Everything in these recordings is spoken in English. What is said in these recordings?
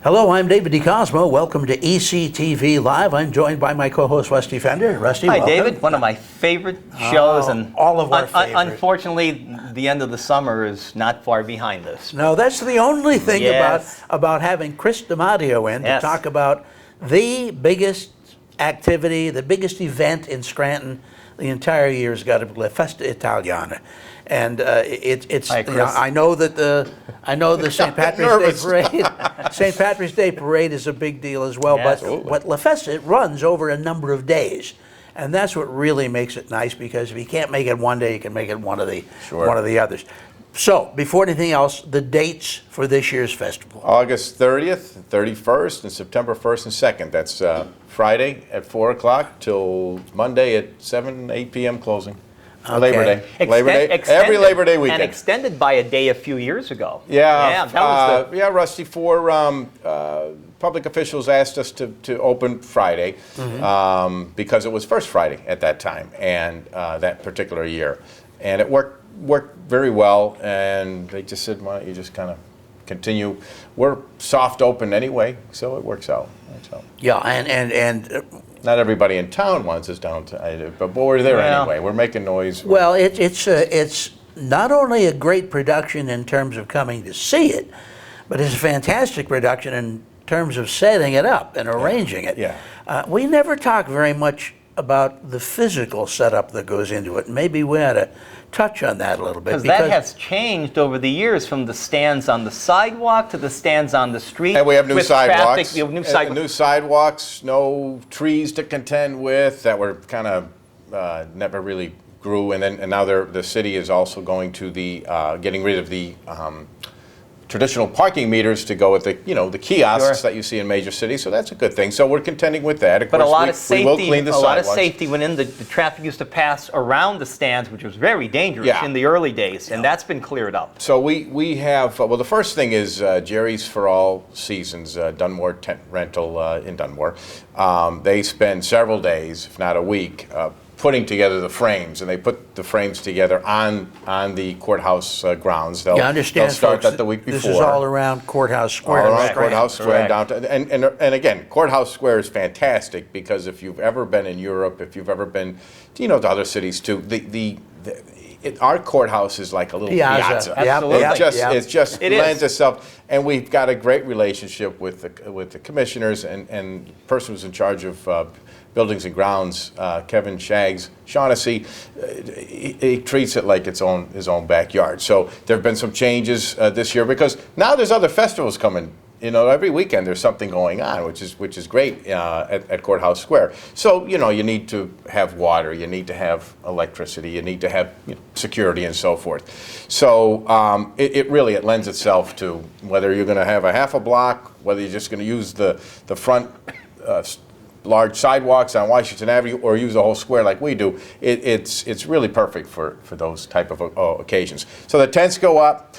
Hello, I'm David DeCosmo. Welcome to ECTV Live. I'm joined by my co-host, Rusty Fender. Rusty, Hi, welcome. David. One of my favorite shows, and all of our favorites. Unfortunately, the end of the summer is not far behind us. No, that's the only thing Yes. about having Chris DiMatteo in Yes. to talk about the biggest activity, the biggest event in Scranton the entire year's got to be Festa Italiana. And it's Hi, you know, Chris. I know the St. Patrick's Day parade. St. Patrick's Day parade is a big deal as well. Yes. But La Festa, it runs over a number of days, and that's what really makes it nice. Because if you can't make it one day, you can make it one of the others. So before anything else, the dates for this year's festival. August 30th, 31st, and September 1st and 2nd. That's Friday at 4 o'clock till Monday at 8 p.m. closing. Okay. Labor Day. Every Extended- Labor Day weekend. And extended by a day a few years ago. Yeah, that was yeah, Rusty. Public officials asked us to open Friday because it was first Friday at that time and that particular year, and it worked very well. And they just said, "Why don't you just kind of continue?" We're soft open anyway, so it works out. Yeah, and Not everybody in town wants us down to, but we're there Well, anyway. We're making noise. well, it's not only a great production in terms of coming to see it, but it's a fantastic production in terms of setting it up and arranging it. Yeah. We never talk very much about the physical setup that goes into it. Maybe we ought to touch on that a little bit. Because that has changed over the years, from the stands on the sidewalk to the stands on the street. And we have new with sidewalks. Traffic, we have New sidewalks, no trees to contend with that were kind of never really grew. And now the city is also going to the getting rid of the traditional parking meters to go with the kiosks that you see in major cities. So that's a good thing. So we're contending with that. Of But course, a lot of we will safety, clean the a lot of sidewalks. safety went in. The traffic used to pass around the stands, which was very dangerous Yeah. in the early days, and that's been cleared up. So we have, well, the first thing is Jerry's for All Seasons, Dunmore Tent Rental in Dunmore. They spend several days, if not a week, putting together the frames, and they put the frames together on the courthouse grounds. you understand, they'll start folks, that the week before. This is all around Courthouse Square. All around right? Courthouse Square, Correct. downtown, and again, Courthouse Square is fantastic because if you've ever been in Europe, if you've ever been, to other cities too, our courthouse is like a little piazza. Absolutely. It just It lends is. itself, and we've got a great relationship with the commissioners and the person who's in charge of buildings and grounds, Kevin Shaughnessy. He treats it like his own backyard. So there have been some changes this year because now there's other festivals coming. Every weekend there's something going on, which is great at Courthouse Square. So you need to have water, you need to have electricity, you need to have security and so forth. So it really lends itself to whether you're going to have a half a block, whether you're just going to use the front large sidewalks on Washington Avenue or use the whole square like we do. It's really perfect for those type of occasions. So the tents go up,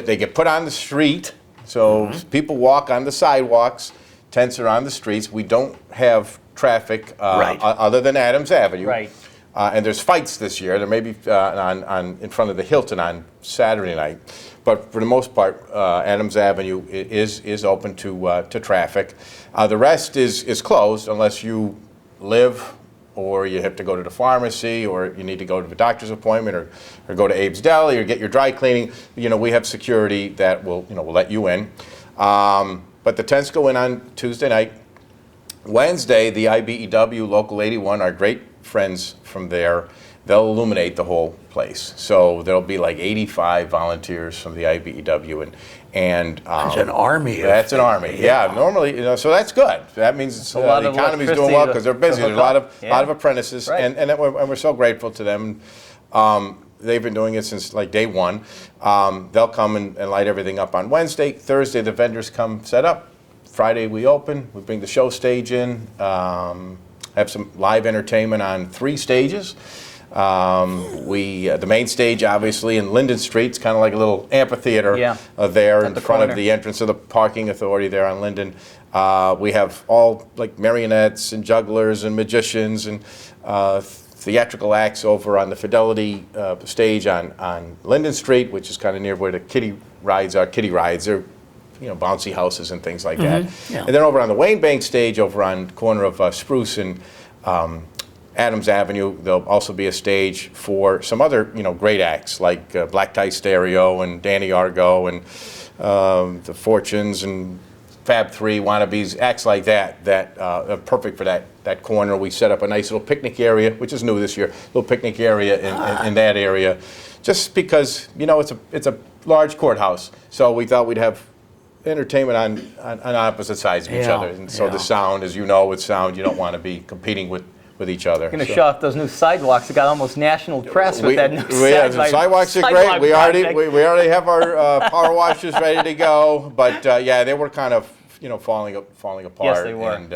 they get put on the street. So people walk on the sidewalks, tents are on the streets. We don't have traffic other than Adams Avenue. Right. And there's fights this year. There may be in front of the Hilton on Saturday night. But for the most part, Adams Avenue is open to traffic. The rest is closed unless you live or you have to go to the pharmacy, or you need to go to a doctor's appointment, or go to Abe's Deli, or get your dry cleaning. We have security that will let you in. But the tents go in on Tuesday night. Wednesday, the IBEW Local 81, our great friends from there, they'll illuminate the whole place. So there'll be like 85 volunteers from the IBEW, and It's an army. That's an army. Yeah, normally, so that's good. That means a lot the of economy's doing well because they're busy. There's a lot of apprentices, Right. and we're so grateful to them. They've been doing it since like day one. They'll come and light everything up on Wednesday. Thursday, the vendors come set up. Friday, we open. We bring the show stage in. Have some live entertainment on 3 stages. The main stage, obviously, in Linden Street, it's kind of like a little amphitheater there in front of the entrance of the parking authority there on Linden. We have all like marionettes and jugglers and magicians and theatrical acts over on the Fidelity stage on Linden Street, which is kind of near where the kiddie rides are. Kiddie rides, they're bouncy houses and things like that. Yeah. And then over on the Wayne Bank stage, over on the corner of Spruce and Adams Avenue, there'll also be a stage for some other, great acts like Black Tie Stereo and Danny Argo and the Fortunes and Fab 3, Wannabes, acts like that are perfect for that corner. We set up a nice little picnic area, which is new this year, little picnic area in that area, just because, it's a large courthouse. So we thought we'd have entertainment on opposite sides of each other. And so the sound, as you know, with sound, you don't want to be competing with each other. Going to show off those new sidewalks. It got almost national press with that new the sidewalks are great. We already have our power washers ready to go. But they were kind of falling apart. Yes, they were. And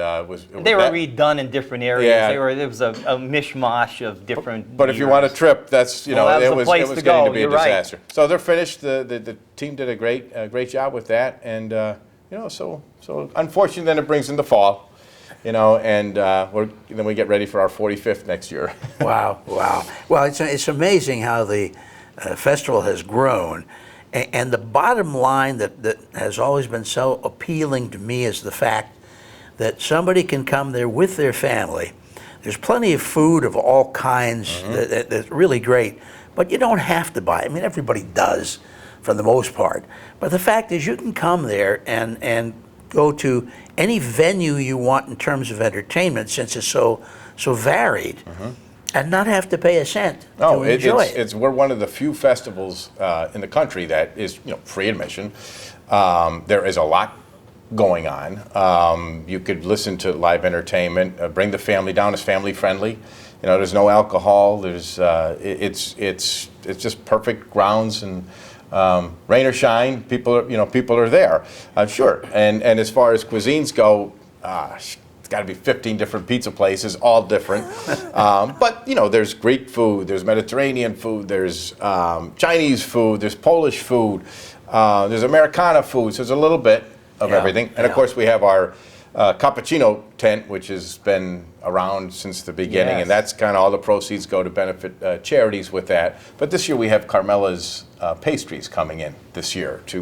they were redone in different areas. Yeah. There was a mishmash of different. But if you want a trip, that's that was it was the place to getting go. to be a You're right. disaster. So they're finished. The team did a great job with that, and so unfortunately, then it brings in the fall. And then we get ready for our 45th next year. Wow. Well, it's amazing how the festival has grown. And the bottom line that has always been so appealing to me is the fact that somebody can come there with their family. There's plenty of food of all kinds that's really great, but you don't have to buy. I mean, everybody does for the most part. But the fact is you can come there and go to any venue you want in terms of entertainment, since it's so varied, and not have to pay a cent to enjoy it. We're one of the few festivals in the country that is free admission. There is a lot going on. You could listen to live entertainment, bring the family down. It's family friendly. There's no alcohol. There's it's just perfect grounds, and rain or shine, people are there. Sure. And as far as cuisines go, it's got to be 15 different pizza places, all different. But there's Greek food, there's Mediterranean food, there's Chinese food, there's Polish food, there's Americana food. So there's a little bit of everything. And of course, we have our cappuccino tent, which has been around since the beginning, and that's kind of all the proceeds go to benefit charities with that. But this year we have Carmela's pastries coming in this year to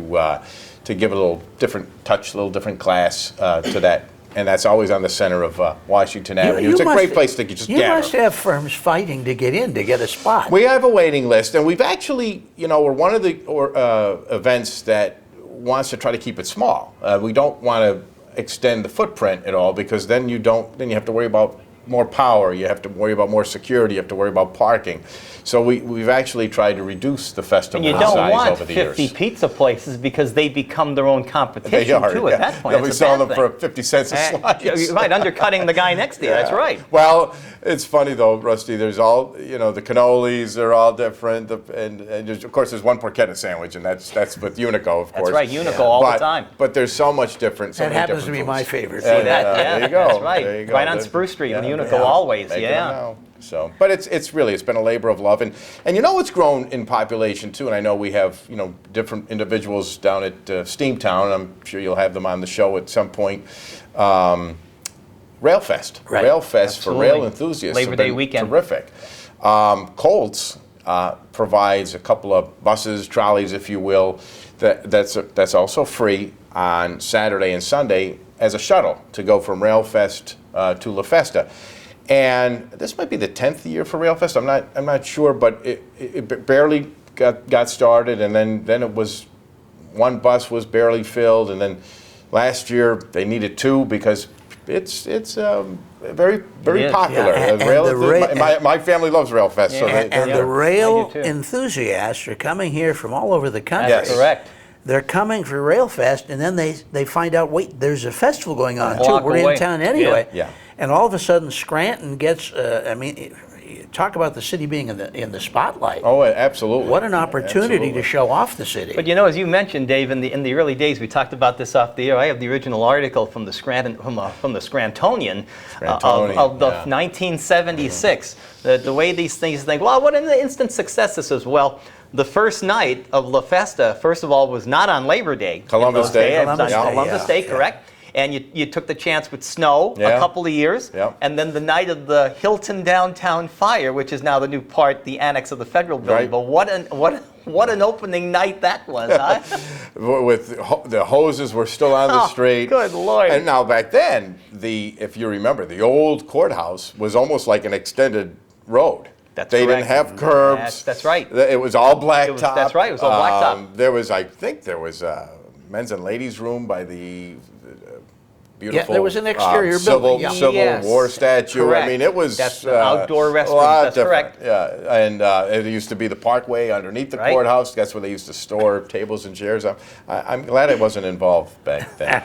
give a little different touch, a little different class to that. And that's always on the center of Washington Avenue. It's a great place to just gather. You must have firms fighting to get in, to get a spot. We have a waiting list, and we've actually, we're one of the events that wants to try to keep it small. We don't want to extend the footprint at all, because then you have to worry about more power, you have to worry about more security, you have to worry about parking. So we've actually tried to reduce the festival size over the years. And you don't want 50 pizza places, because they become their own competition too at that point. They'll be selling them for 50 cents a slice. Right, undercutting the guy next to you, that's right. Well, it's funny though, Rusty, there's all, the cannolis are all different, and of course there's one porchetta sandwich, and that's with Unico, of course. That's right, Unico all the time. But there's so much different. That happens to be my favorite. See that? There you go. That's right. There you go. Right on Spruce Street, in Unico always, So, but it's been a labor of love, and it's grown in population too. And I know we have different individuals down at Steamtown, and I'm sure you'll have them on the show at some point. Railfest, right. Railfest for rail enthusiasts. Labor Day weekend, terrific. Colts provides a couple of buses, trolleys, if you will. That's also free on Saturday and Sunday as a shuttle to go from Railfest to La Festa. And this might be the 10th year for Railfest. I'm not sure, but it barely got started, and then it was one bus was barely filled, and then last year they needed two because it's very popular. Yeah. My family loves Railfest. And the rail enthusiasts are coming here from all over the country. That's correct. They're coming for Railfest, and then they find out, wait, there's a festival going on too. We're away. in town anyway. Yeah. And all of a sudden, Scranton gets. Talk about the city being in the spotlight. Oh, absolutely. What an opportunity to show off the city. But as you mentioned, Dave, in the early days, we talked about this off the air. I have the original article from the Scranton from the Scrantonian of 1976. The way these things think, well, what an instant success this is. Well, the first night of La Festa, first of all, was not on Labor Day. Columbus Day. Columbus Day, correct. And you took the chance with snow a couple of years, and then the night of the Hilton Downtown Fire, which is now the new part, the annex of the Federal Building. Right. But what What an opening night that was, huh? With the hoses were still on the street. Good Lord. And now back then, if you remember, the old courthouse was almost like an extended road. They didn't have curbs. That's right. It was all blacktop. That's right. It was all blacktop. I think there was a men's and ladies' room by the beautiful. Yeah, there was an exterior building. Yeah. Civil War statue. Correct. I mean, it was that's outdoor restrooms. A lot that's different. correct. Yeah, and it used to be the parkway underneath the courthouse. That's where they used to store tables and chairs. I'm glad I wasn't involved back then.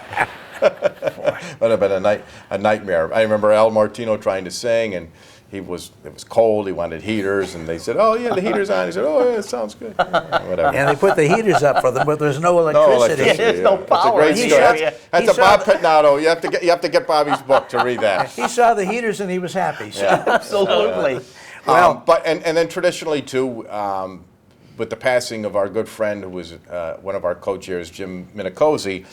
Would have been a nightmare. I remember Al Martino trying to sing, and it was cold. He wanted heaters, and they said, "Oh yeah, the heater's on." He said, "Oh yeah, it sounds good." Whatever. And they put the heaters up for them, but there's no electricity. There's no power. That's a great story. That's a Bob Pitnato. You have to get Bobby's book to read that. He saw the heaters and he was happy. So. Yeah. Absolutely. Well, and then traditionally too, with the passing of our good friend who was one of our co-chairs, Jim Minicozy,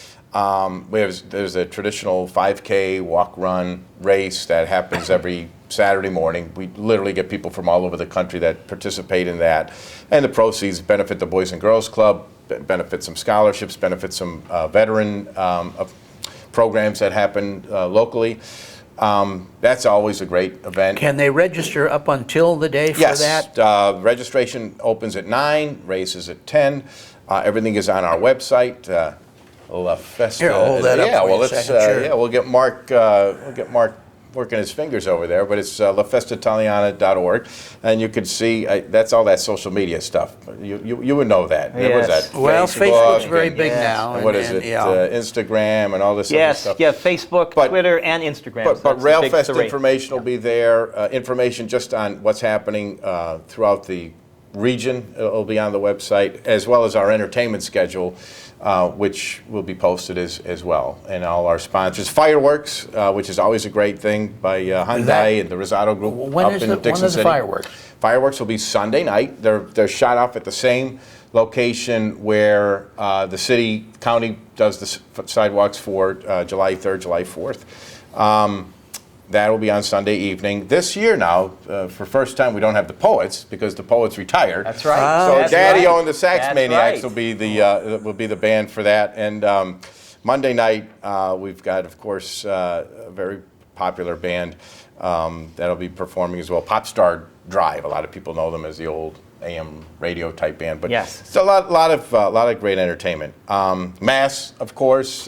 there's a traditional 5K walk-run race that happens every Saturday morning. We literally get people from all over the country that participate in that, and the proceeds benefit the Boys and Girls Club, benefit some scholarships, benefit some veteran programs that happen locally. That's always a great event. Can they register up until the day for that? Yes. Registration opens at 9, race is at 10. Everything is on our website. La Festa. Here, I'll hold that up for you a second, sure. Yeah, we'll get Mark working his fingers over there, but it's lafestaitaliana.org, and you can see that's all that social media stuff. You would know that. Yes. What was that? Well, Facebook's very and, big now. And what is it? Instagram and all this other stuff. Yeah, Facebook, Twitter, and Instagram. But Railfest information will be there. Information just on what's happening throughout the region will be on the website, as well as our entertainment schedule, which will be posted as well. And all our sponsors. Fireworks, which is always a great thing, by Hyundai and the Rosado Group up in Dixon City. Fireworks? Fireworks will be Sunday night. They're shot off at the same location where the county does the sidewalks for July 3rd, July 4th. That will be on Sunday evening. This year now, for first time, we don't have the Poets because the Poets retired. That's right. So Daddy-O and the Sax Maniacs will be the band for that. And Monday night, we've got, of course, a very popular band that'll be performing as well. Popstar Drive. A lot of people know them as the old AM radio type band, but it's a lot of great entertainment. Mass, of course,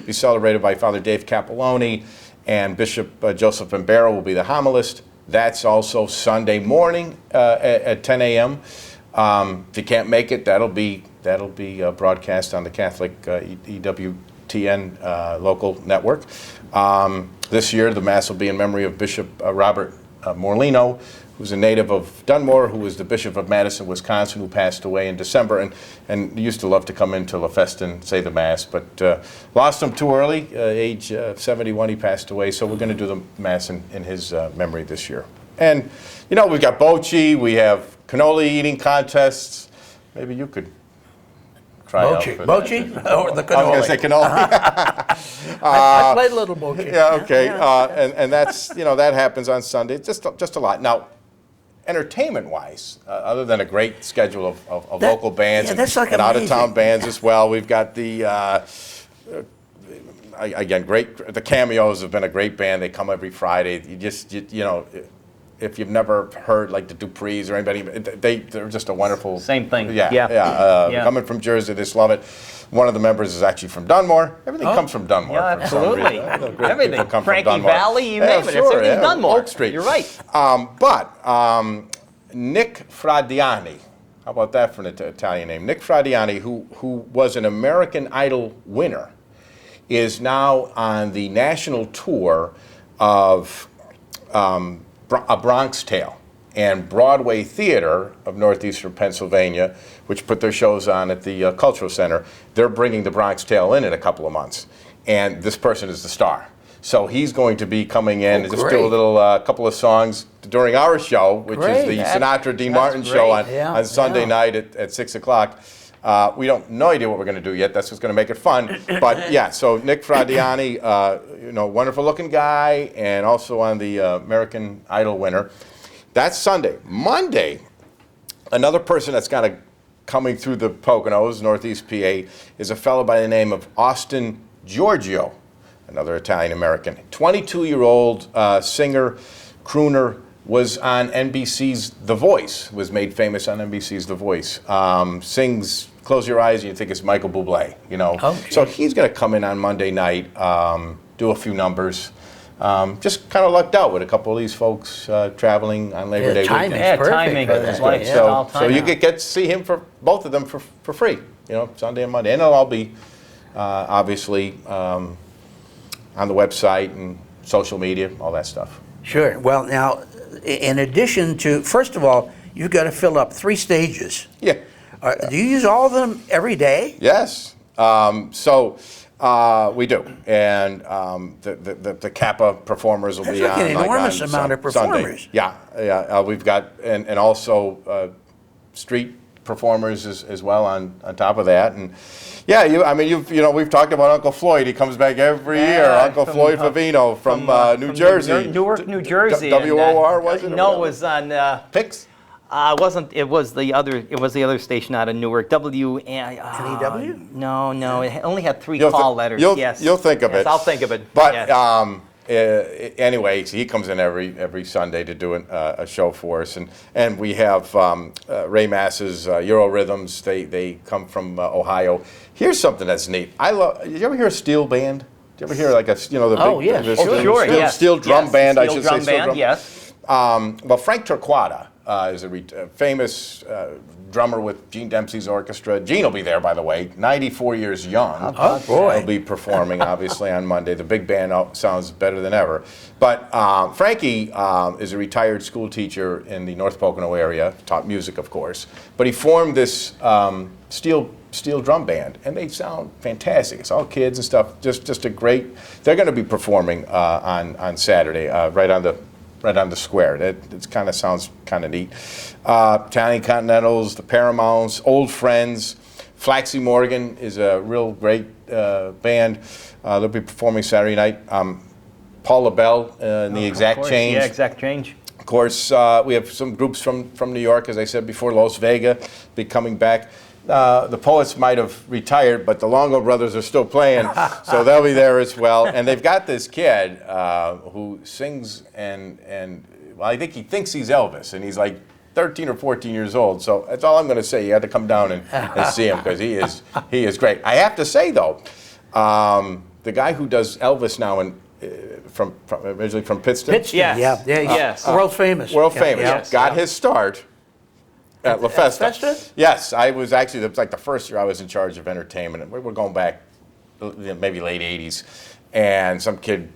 be celebrated by Father Dave Capelloni. And Bishop Joseph Mbero will be the homilist. That's also Sunday morning at 10 a.m. If you can't make it, that'll be broadcast on the Catholic EWTN local network. This year, the Mass will be in memory of Bishop Robert Morlino, who's a native of Dunmore, who was the Bishop of Madison, Wisconsin, who passed away in December, and used to love to come into La Festa and say the Mass, but lost him too early, age 71, he passed away, so we're going to do the Mass in his memory this year. And, we've got bocce, we have cannoli eating contests. Maybe you could try out for that. Bocce? Or the cannoli? I was going to say cannoli. I played a little bocce. Yeah, okay. And that's, that happens on Sunday. Just a lot. Now, entertainment-wise, other than a great schedule of local bands and out-of-town bands as well, we've got the, the Cameos have been a great band. They come every Friday. If you've never heard like the Duprees or anybody, they're just a wonderful. Same thing. Yeah. Coming from Jersey, they just love it. One of the members is actually from Dunmore. Everything comes from Dunmore. Yeah, absolutely. Everything. Come Frankie from Dunmore. Valley, you name it. Everything's Dunmore. Oak Street. You're right. But Nick Fradiani, how about that for an Italian name? Nick Fradiani, who was an American Idol winner, is now on the national tour of A Bronx Tale and Broadway Theater of Northeastern Pennsylvania, which put their shows on at the Cultural Center. They're bringing the Bronx Tale in a couple of months, and this person is the star. So he's going to be coming in and just do a little couple of songs during our show, which is the Sinatra Dean Martin show on Sunday night at 6 o'clock. We don't no idea what we're going to do yet. That's what's going to make it fun. But yeah, so Nick Fradiani, wonderful looking guy, and also on the American Idol winner. That's Sunday. Monday, another person that's got a coming through the Poconos, Northeast PA, is a fellow by the name of Austin Giorgio, another Italian-American. 22-year-old singer, crooner, was on NBC's The Voice, was made famous on NBC's The Voice. Sings Close Your Eyes and you think it's Michael Bublé, you know. Okay. So he's going to come in on Monday night, do a few numbers. Just kind of lucked out with a couple of these folks traveling on Labor Day weekend. Timing is like So you get to see him for both of them for free, you know, Sunday and Monday. And it'll all be obviously on the website and social media, all that stuff. Sure. Well, now, in addition to, first of all, you've got to fill up 3 stages. Yeah. Do you use all of them every day? Yes. We do, and the Kappa performers will That's be like on an enormous on amount of Sunday. performers. Yeah. We've got and also street performers as well on top of that, and yeah, we've talked about Uncle Floyd. He comes back every year. Uncle Floyd Favino from New Jersey, Newark, New Jersey. WOR was it? No, it was on Pix. It wasn't. It was the other station out of Newark. NEW? No. It only had 3 You'll call letters. Yes. You'll think of Yes, it. I'll think of it. But yes. anyway, he comes in every Sunday to do a show for us, and we have Ray Mass's Euro Rhythms. They come from Ohio. Here's something that's neat. Did you ever hear a steel band? Did you ever hear like steel drum band? I should say steel drum band. Yes. Well, Frank Torquata is a famous drummer with Gene Dempsey's orchestra. Gene will be there, by the way, 94 years young. Oh, boy. He'll be performing, obviously, on Monday. The big band sounds better than ever. But Frankie is a retired school teacher in the North Pocono area, taught music, of course. But he formed this steel drum band, and they sound fantastic. It's all kids and stuff. Just a great. They're going to be performing on Saturday, right on the square. It kind of sounds kind of neat. Italian Continentals, the Paramounts, Old Friends. Flaxy Morgan is a real great band. They'll be performing Saturday night. Paul LaBelle and the Exact Change. Yeah, Exact Change. Of course, we have some groups from New York, as I said before. Los Vega be coming back. The Poets might have retired, but the Longo Brothers are still playing, so they'll be there as well. And they've got this kid who sings, and well, I think he thinks he's Elvis, and he's like 13 or 14 years old. So that's all I'm going to say. You have to come down and see him because he is great. I have to say though, the guy who does Elvis now originally from Pittston. Yes. Yes. World famous. World famous. Yes. Got his start at La Festa. Festa? Yes, I was actually, it was like the first year I was in charge of entertainment. And we're going back maybe late 80s. And some kid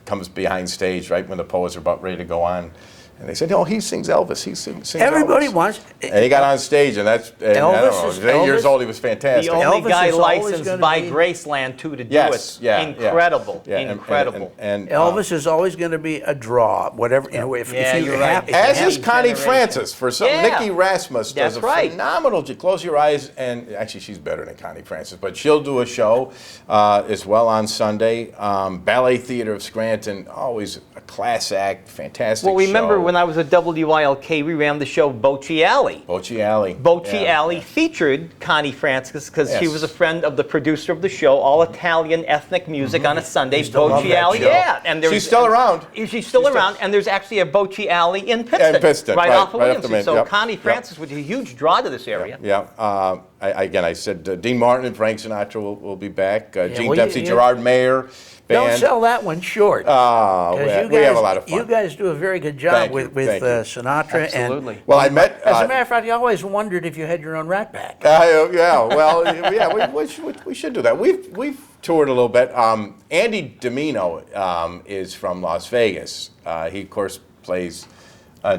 comes behind stage right when the Poets are about ready to go on. And they said, "Oh, he sings Elvis. He sings Everybody Elvis." wants. And he got on stage, and that's, and I don't know, he was 8 years old, he was fantastic. The only Elvis guy is always licensed gonna by be- Graceland to do Yes, it. yeah, Incredible. yeah. Incredible. And Elvis is always going to be a draw. Whatever. You know, if Yeah, you you're have, right. as Every is Connie generation. Francis. For some, Yeah. Nikki Rasmus does That's a right. phenomenal. Close your eyes, and actually, she's better than Connie Francis. But she'll do a show as well on Sunday. Ballet Theater of Scranton, always a class act, fantastic. Well, remember show. when I was at WYLK, we ran the show Bocci Alley. Bocci Alley. Bocci Yeah, Alley yeah. featured Connie Francis because she Yes. was a friend of the producer of the show, all Italian ethnic music on a Sunday. still love Bocci that Alley, show. yeah. And She's still around. She's still around, and there's actually a Bocci Alley in Pittston, In Pittston, right right, off of right up the Williamson. main- So yep, Connie yep. Francis was a huge draw to this area. Yeah. I said Dean Martin and Frank Sinatra will be back. Gene well, Dempsey, you- Gerard Mayer. don't Band. sell that one short. Oh, 'Cause we have a lot of fun. You guys do a very good job Thank you, with thank you. Sinatra. Absolutely. And Well, I met. as a matter of fact, I always wondered if you had your own Rat Pack. Yeah, well, yeah, we should do that. We've toured a little bit. Andy Domino is from Las Vegas. He, of course, plays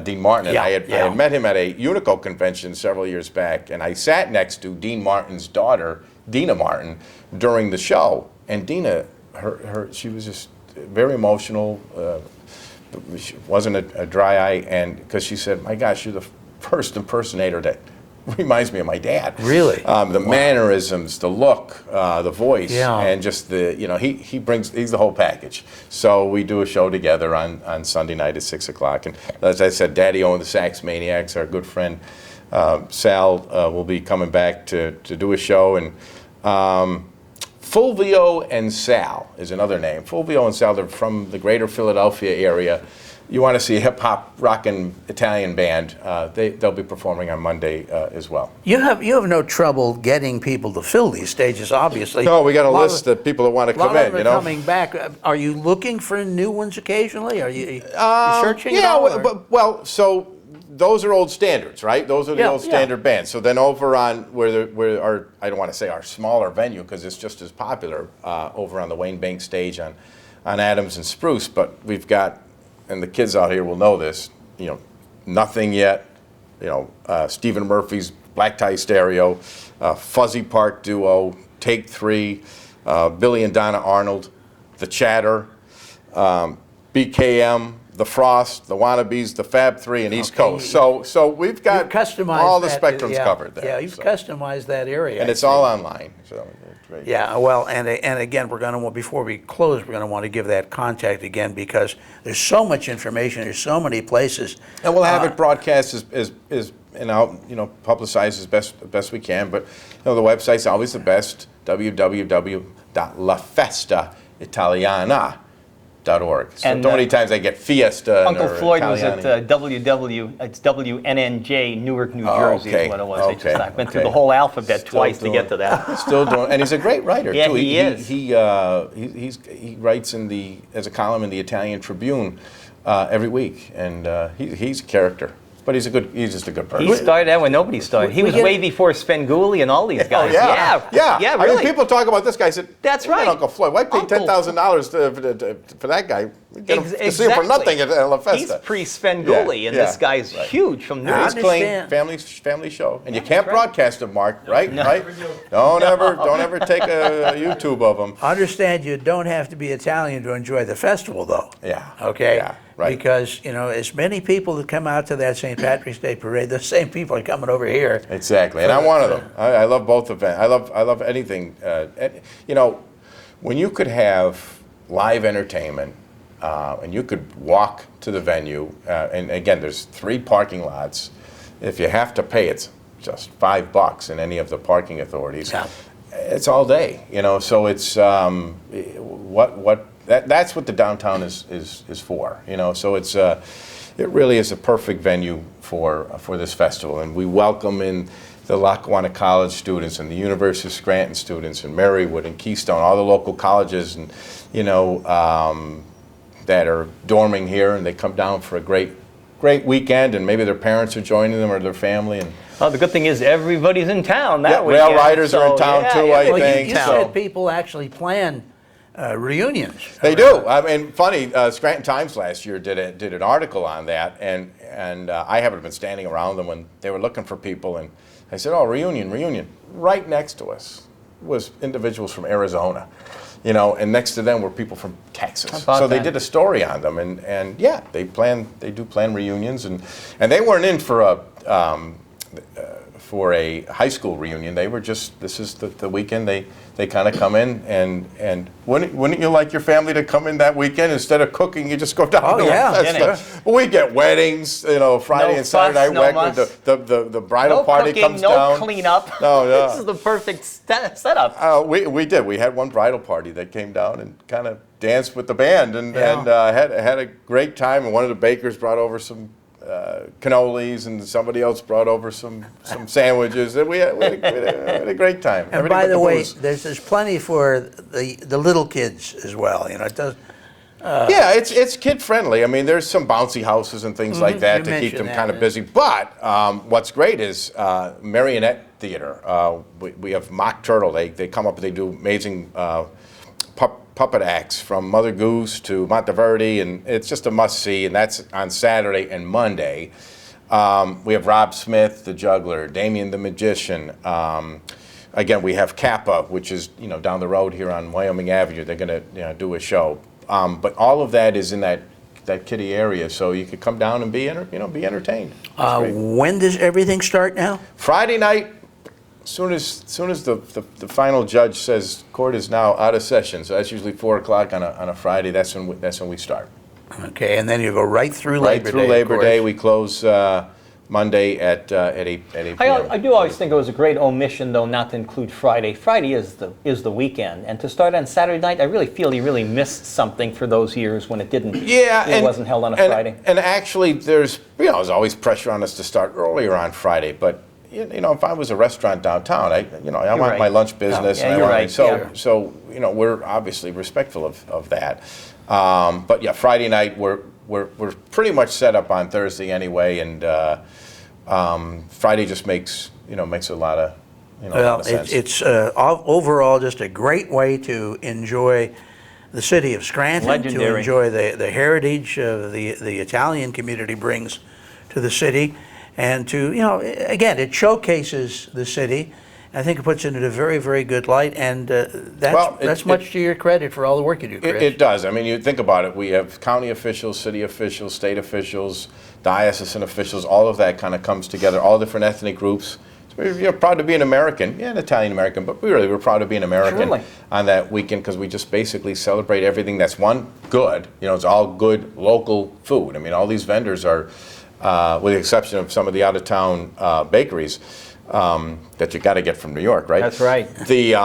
Dean Martin. And Yeah, I had met him at a Unico convention several years back, and I sat next to Dean Martin's daughter, Dina Martin, during the show. And Dina, she was just very emotional. She wasn't a dry eye, and because she said, "My gosh, you're the first impersonator that reminds me of my dad." Really? The mannerisms, the look, the voice, Yeah. and just he's the whole package. So we do a show together on Sunday night at 6 o'clock. And as I said, Daddy O and the Sax Maniacs, our good friend Sal will be coming back to do a show, and Fulvio and Sal is another name. Fulvio and Sal, they're from the greater Philadelphia area. You want to see a hip-hop, rockin' Italian band, they'll be performing on Monday as well. You have no trouble getting people to fill these stages, obviously. No, we got a list of people that want to come in, you know. Coming back. Are you looking for new ones occasionally? Are you searching? Yeah, at all, well, so those are old standards, right? Those are the old standard bands. So then over on where our, I don't want to say our smaller venue because it's just as popular, over on the Wayne Bank stage on Adams and Spruce, but we've got, and the kids out here will know this, you know, Nothing Yet, you know, Stephen Murphy's Black Tie Stereo, Fuzzy Park Duo, Take Three, Billy and Donna Arnold, The Chatter, BKM, The Frost, The Wannabes, The Fab Three, and East Coast. So we've got all the spectrums covered there. Yeah, you've customized that area. And it's all online. So great. Yeah, well, and again, we're going to, before we close, we're going to want to give that contact again because there's so much information, there's so many places. And we'll have it broadcast as and out, you know, publicized as best we can. But you know, the website's always the best, www.lafestaitaliana.org. So And, many times I get Fiesta. Uncle or Floyd was Italiana. at it's WNNJ, Newark, New Jersey okay. is what it was. Okay. I went through the whole alphabet twice to get to that. Still doing, and he's a great writer Yeah, too. he is. He writes as a column in the Italian Tribune every week, and he's a character. But he's just a good person. He started out when nobody started. He was way before Svengoolie and all these guys. Yeah, really. I mean, people talk about this guy. I said, That's "Man, right. Uncle Floyd. Why pay $10,000 for that guy? Get him to see him for nothing at La Festa." He's pre-Svengoolie, and this guy's huge from New He's York. clean, family show, and you can't broadcast him, Mark. Right? Right? Don't ever take a YouTube of him. Understand, you don't have to be Italian to enjoy the festival, though. Yeah. Okay. Yeah. Right. Because, you know, as many people that come out to that St. Patrick's Day parade, the same people are coming over here. Exactly, and I'm one of them. I love both events. I love anything. You know, when you could have live entertainment and you could walk to the venue, and again, there's 3 parking lots. If you have to pay, it's just $5 in any of the parking authorities. Yeah. It's all day, you know. So it's that's what the downtown is for, you know. So it's it really is a perfect venue for this festival, and we welcome in the Lackawanna College students and the University of Scranton students and Marywood and Keystone, all the local colleges, and you know that are dorming here, and they come down for a great weekend, and maybe their parents are joining them or their family. And the good thing is everybody's in town that weekend. Rail riders are in town too, I think. You said people actually plan reunions. They do. I mean, funny. Scranton Times last year did an article on that, and I happened to have been standing around them when they were looking for people, and I said, "Oh, reunion!" Right next to us was individuals from Arizona, you know, and next to them were people from Texas. So they did a story on them, and yeah, they do plan reunions, and they weren't in for a high school reunion. They were just, this is the weekend they kind of come in, and wouldn't you like your family to come in that weekend instead of cooking? You just go down to Festa. We get weddings, you know, Friday and Saturday night. The bridal party comes down. No cleanup. No. This is the perfect setup. We did. We had one bridal party that came down and kind of danced with the band and had a great time. And one of the bakers brought over some cannolis, and somebody else brought over some sandwiches, and we had a great time. And by the way, there's plenty for the little kids as well. You know, it does. Yeah, it's kid friendly. I mean, there's some bouncy houses and things like that to keep them kind of busy. But what's great is Marionette Theater. We have Mock Turtle. They come up and they do amazing puppet acts from Mother Goose to Monteverdi, and it's just a must-see, and that's on Saturday and Monday. We have Rob Smith, the juggler, Damien the magician. Again, we have Kappa, which is down the road here on Wyoming Avenue. They're going to do a show. But all of that is in that kiddie area, so you could come down and be entertained. When does everything start now? Friday night. Soon as the final judge says court is now out of session, so that's usually 4 o'clock on a Friday. That's when we start. Okay, and then you go right through Labor Day. Right through Labor Day. We close Monday at 8 p.m. I do always think it was a great omission, though, not to include Friday. Friday is the weekend, and to start on Saturday night, I really feel he really missed something for those years when it didn't. Yeah, it wasn't held on a Friday. And actually, there's always pressure on us to start earlier on Friday, but. If I was a restaurant downtown, I want my lunch business. Yeah, you're right. So we're obviously respectful of that. But yeah, Friday night we're pretty much set up on Thursday anyway, and Friday just makes a lot of a lot of sense. It's overall just a great way to enjoy the city of Scranton, Legendary. to enjoy the heritage the Italian community brings to the city. And to, again, it showcases the city. I think it puts it in a very, very good light, and that's much to your credit for all the work you do, Chris. It does. I mean, you think about it. We have county officials, city officials, state officials, diocesan officials. All of that kind of comes together. All different ethnic groups. So we're proud to be an American, an Italian American, but we're proud to be an American on that weekend because we just basically celebrate everything that's good. It's all good local food. I mean, all these vendors are. With the exception of some of the out-of-town bakeries that you got to get from New York, right? That's right. They're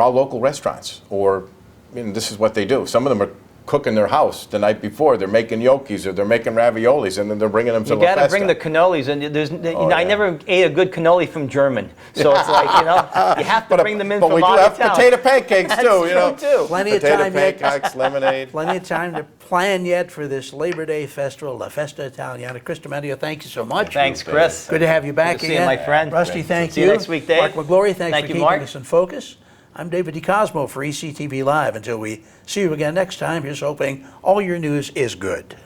all local restaurants, or this is what they do. Some of them are cooking their house the night before. They're making gnocchis or they're making raviolis, and then they're bringing them to the Festa. You got to bring the cannolis, and I never ate a good cannoli from German, so it's like you have to bring them in from out of town. But we do have potato pancakes too. Too. Plenty of time pancakes, lemonade. Plenty of time to plan yet for this Labor Day festival, La Festa Italiana. Chris Domenio, thank you so much. Thanks, Chris. Good to have you back again. Good to see you, my friend. Rusty, thank you. See you next week, Dave. Mark McGlory, thanks for keeping Mark. us in focus. I'm David DeCosmo for ECTV Live. Until we see you again next time, here's hoping all your news is good.